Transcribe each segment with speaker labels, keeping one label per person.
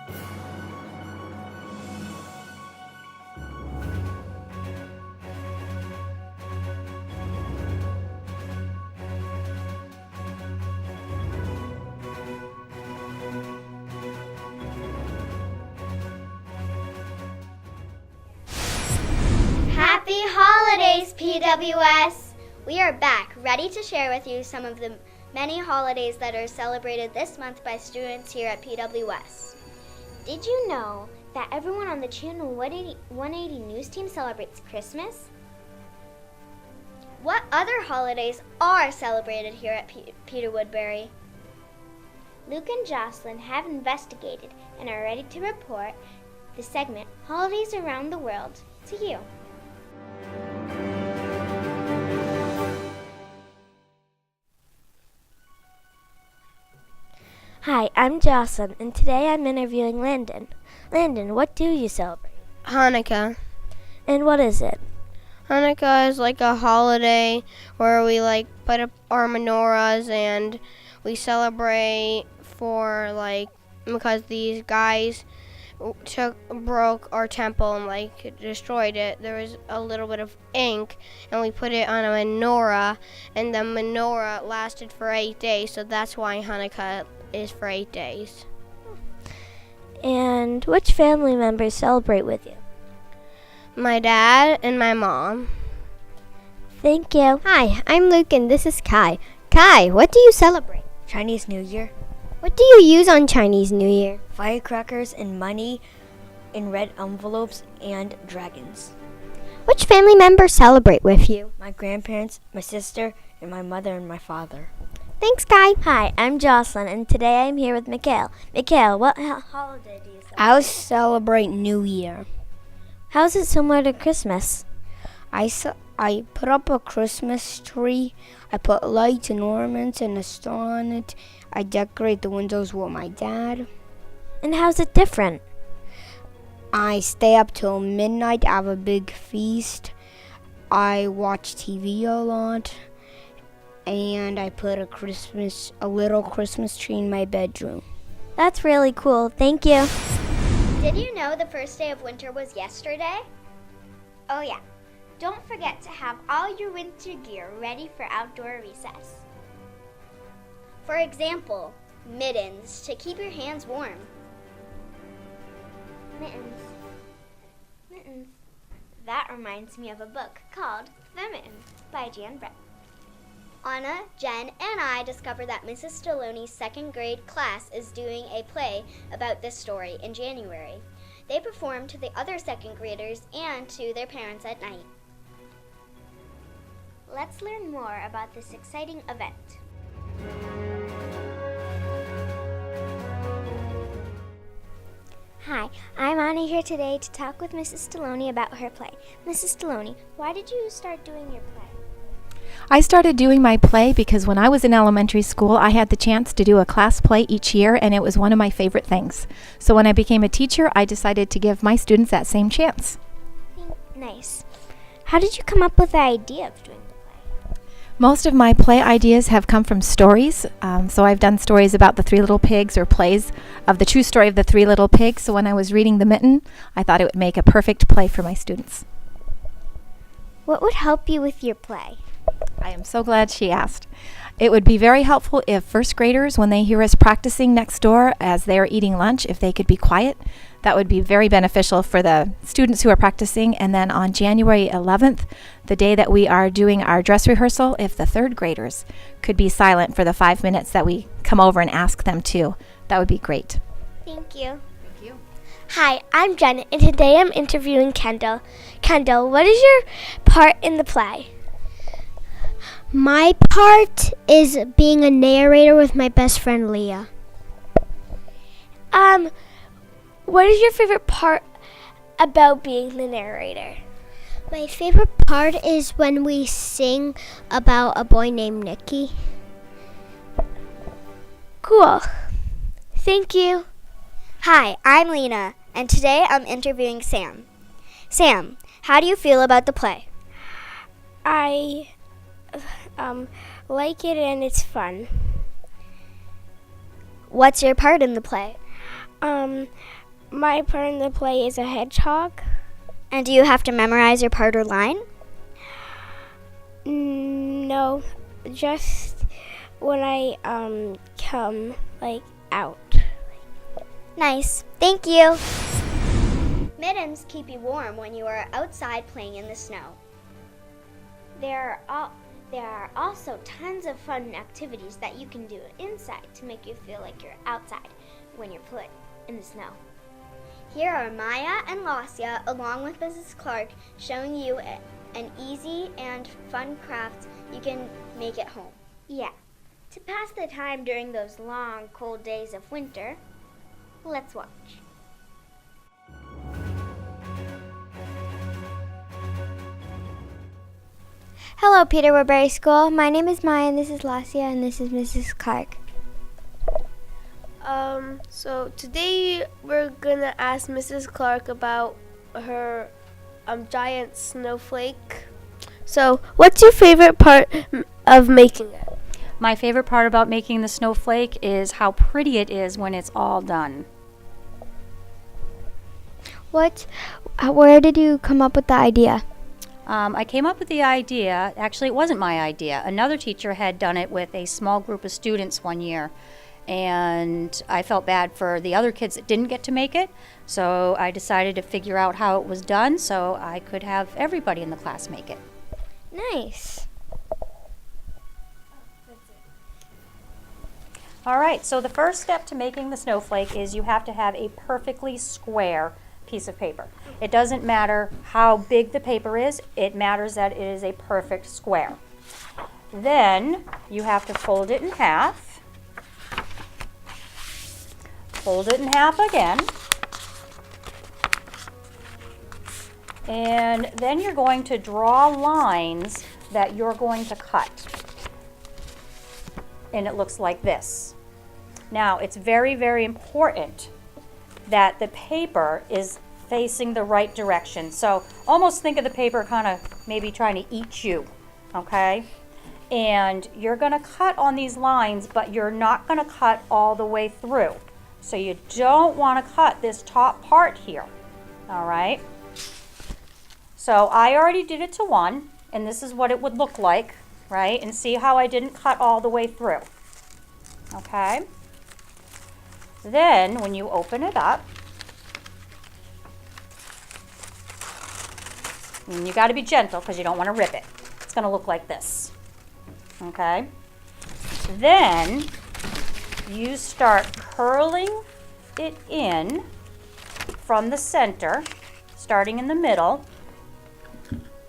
Speaker 1: Happy holidays, PWS! We are back, ready to share with you some of the many holidays that are celebrated this month by students here at PWS. Did you know that everyone on the Channel 180 News team celebrates Christmas? What other holidays are celebrated here at Peter Woodbury? Luke and Jocelyn have investigated and are ready to report the segment Holidays Around the World to you.
Speaker 2: Hi, I'm Jocelyn, and today I'm interviewing Landon. Landon, what do you celebrate?
Speaker 3: Hanukkah.
Speaker 2: And what is it?
Speaker 3: Hanukkah is like a holiday where we put up our menorahs and we celebrate because these guys broke our temple and destroyed it. There was a little bit of ink and we put it on a menorah, and the menorah lasted for 8 days, so that's why Hanukkah is for 8 days.
Speaker 2: And which family members celebrate with you?
Speaker 3: My dad and my mom.
Speaker 2: Thank you.
Speaker 4: Hi, I'm Luke and this is Kai. Kai, what do you celebrate?
Speaker 5: Chinese New Year.
Speaker 4: What do you use on Chinese New Year?
Speaker 5: Firecrackers and money in red envelopes and dragons.
Speaker 4: Which family members celebrate with you?
Speaker 5: My grandparents, my sister, and my mother and my father.
Speaker 4: Thanks, Kai.
Speaker 2: Hi, I'm Jocelyn, and today I'm here with Mikhail. Mikhail, what holiday do you celebrate?
Speaker 6: I celebrate New Year.
Speaker 2: How is it similar to Christmas?
Speaker 6: I put up a Christmas tree. I put lights and ornaments and a star on it. I decorate the windows with my dad.
Speaker 2: And how's it different?
Speaker 6: I stay up till midnight, have a big feast. I watch TV a lot. And I put a little Christmas tree in my bedroom.
Speaker 2: That's really cool. Thank you.
Speaker 1: Did you know the first day of winter was yesterday? Oh yeah. Don't forget to have all your winter gear ready for outdoor recess. For example, mittens to keep your hands warm. Mittens. That reminds me of a book called The Mittens by Jan Brett. Anna, Jen, and I discovered that Mrs. Stalloni's second grade class is doing a play about this story in January. They perform to the other second graders and to their parents at night. Let's learn more about this exciting event.
Speaker 2: Hi, I'm Anna here today to talk with Mrs. Stalloni about her play. Mrs. Stalloni, why did you start doing your play?
Speaker 7: I started doing my play because when I was in elementary school, I had the chance to do a class play each year, and it was one of my favorite things. So when I became a teacher, I decided to give my students that same chance.
Speaker 2: Nice. How did you come up with the idea of doing the play?
Speaker 7: Most of my play ideas have come from stories. So I've done stories about the Three Little Pigs, or plays of the true story of the Three Little Pigs. So when I was reading The Mitten, I thought it would make a perfect play for my students.
Speaker 2: What would help you with your play?
Speaker 7: I am so glad she asked. It would be very helpful if first graders, when they hear us practicing next door as they are eating lunch, if they could be quiet. That would be very beneficial for the students who are practicing. And then on January 11th, the day that we are doing our dress rehearsal, if the third graders could be silent for the 5 minutes that we come over and ask them to, that would be great.
Speaker 2: Thank you.
Speaker 7: Thank you.
Speaker 2: Hi, I'm Jen, and today I'm interviewing Kendall. Kendall, what is your part in the play?
Speaker 4: My part is being a narrator with my best friend Leah.
Speaker 2: What is your favorite part about being the narrator?
Speaker 4: My favorite part is when we sing about a boy named Nicky.
Speaker 2: Cool. Thank you.
Speaker 1: Hi, I'm Lena, and today I'm interviewing Sam. Sam, how do you feel about the play?
Speaker 2: I like it and it's fun.
Speaker 1: What's your part in the play?
Speaker 4: My part in the play is a hedgehog.
Speaker 1: And do you have to memorize your part or line?
Speaker 4: No, just when I come out.
Speaker 1: Nice. Thank you. Mittens keep you warm when you are outside playing in the snow. There are also tons of fun activities that you can do inside to make you feel like you're outside when you're playing in the snow. Here are Maya and Lasia, along with Mrs. Clark, showing you an easy and fun craft you can make at home. Yeah, to pass the time during those long, cold days of winter, let's watch.
Speaker 2: Hello, Peter Woodbury School. My name is Maya, and this is Lasia, and this is Mrs. Clark.
Speaker 8: So today we're gonna ask Mrs. Clark about her giant snowflake. So, what's your favorite part of making it?
Speaker 9: My favorite part about making the snowflake is how pretty it is when it's all done.
Speaker 2: Where did you come up with the idea?
Speaker 9: I came up with the idea, actually it wasn't my idea. Another teacher had done it with a small group of students one year, and I felt bad for the other kids that didn't get to make it, so I decided to figure out how it was done so I could have everybody in the class make it.
Speaker 2: Nice.
Speaker 9: All right, so the first step to making the snowflake is you have to have a perfectly square piece of paper. It doesn't matter how big the paper is, it matters that it is a perfect square. Then you have to fold it in half. Fold it in half again. And then you're going to draw lines that you're going to cut. And it looks like this. Now, it's very, very important that the paper is facing the right direction. So almost think of the paper kind of maybe trying to eat you, okay? And you're going to cut on these lines, but you're not going to cut all the way through. So you don't want to cut this top part here, all right? So I already did it to one, and this is what it would look like, right? And see how I didn't cut all the way through, okay? Then when you open it up, and you got to be gentle because you don't want to rip it. It's going to look like this, okay? Then you start curling it in from the center, starting in the middle.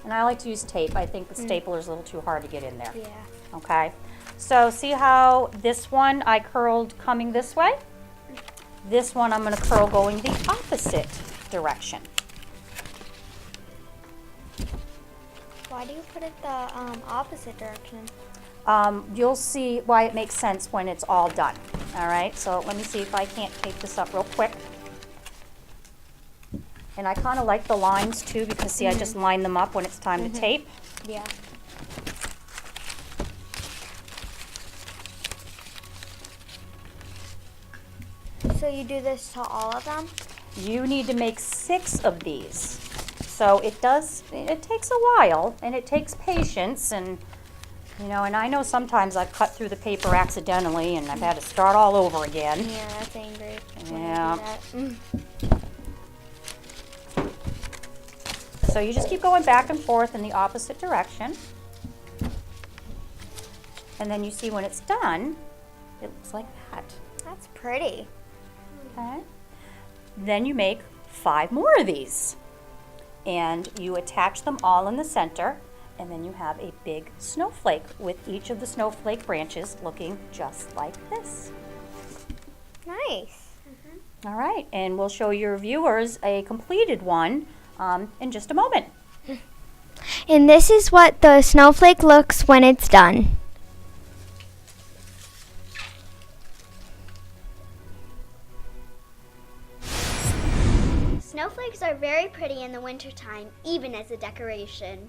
Speaker 9: And I like to use tape. I think the stapler is a little too hard to get in there.
Speaker 2: Yeah.
Speaker 9: Okay. So see how this one I curled coming this way? This one I'm going to curl going the opposite direction.
Speaker 2: Why do you put it the opposite direction?
Speaker 9: You'll see why it makes sense when it's all done. All right, so let me see if I can't tape this up real quick. And I kind of like the lines too because see, I just line them up when it's time to tape.
Speaker 2: Yeah. So you do this to all of them?
Speaker 9: You need to make 6 of these. So it takes a while and it takes patience and and I know sometimes I've cut through the paper accidentally and I've had to start all over again.
Speaker 2: Yeah, that's angry.
Speaker 9: Yeah. So you just keep going back and forth in the opposite direction. And then you see when it's done, it looks like that.
Speaker 2: That's pretty.
Speaker 9: Okay. Then you make 5 more of these. And you attach them all in the center. And then you have a big snowflake with each of the snowflake branches looking just like this.
Speaker 2: Nice.
Speaker 9: All right, and we'll show your viewers a completed one in just a moment.
Speaker 2: And this is what the snowflake looks when it's done.
Speaker 1: Snowflakes are very pretty in the wintertime, even as a decoration.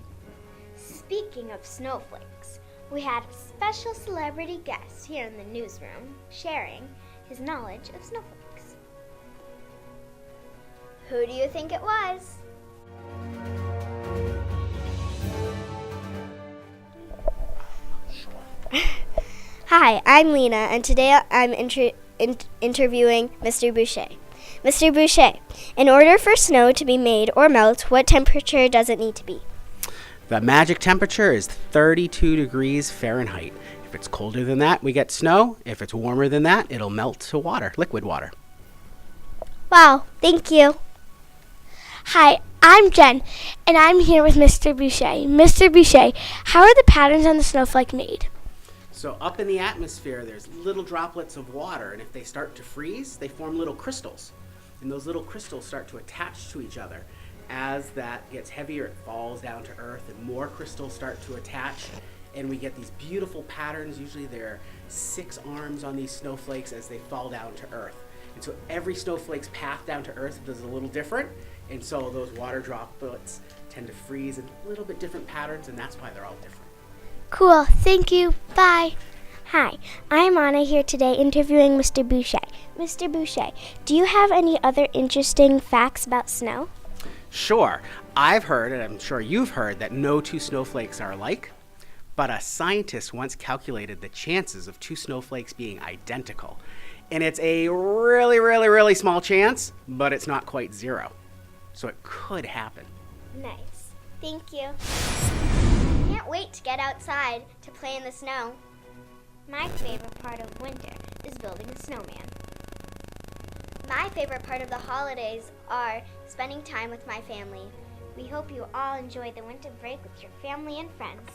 Speaker 1: Speaking of snowflakes, we had a special celebrity guest here in the newsroom sharing his knowledge of snowflakes. Who do you think it was?
Speaker 2: Hi, I'm Lena, and today I'm interviewing Mr. Boucher. Mr. Boucher, in order for snow to be made or melt, what temperature does it need to be?
Speaker 10: The magic temperature is 32 degrees Fahrenheit. If it's colder than that, we get snow. If it's warmer than that, it'll melt to water, liquid water.
Speaker 4: Wow, thank you. Hi, I'm Jen, and I'm here with Mr. Boucher. Mr. Boucher, how are the patterns on the snowflake made?
Speaker 10: So up in the atmosphere, there's little droplets of water, and if they start to freeze, they form little crystals. And those little crystals start to attach to each other. As that gets heavier, it falls down to earth, and more crystals start to attach, and we get these beautiful patterns. Usually there are 6 arms on these snowflakes as they fall down to earth. And so every snowflake's path down to earth is a little different, and so those water droplets tend to freeze in a little bit different patterns, and that's why they're all different.
Speaker 4: Cool, thank you, bye.
Speaker 2: Hi, I'm Anna here today interviewing Mr. Boucher. Mr. Boucher, do you have any other interesting facts about snow?
Speaker 10: Sure, I've heard, and I'm sure you've heard, that no 2 snowflakes are alike, but a scientist once calculated the chances of 2 snowflakes being identical. And it's a really, really, really small chance, but it's not quite 0. So it could happen.
Speaker 2: Nice. Thank you.
Speaker 1: Can't wait to get outside to play in the snow.
Speaker 2: My favorite part of winter is building a snowman.
Speaker 1: My favorite part of the holidays are spending time with my family.
Speaker 2: We hope you all enjoy the winter break with your family and friends.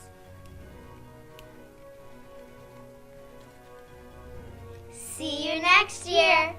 Speaker 1: See you next year!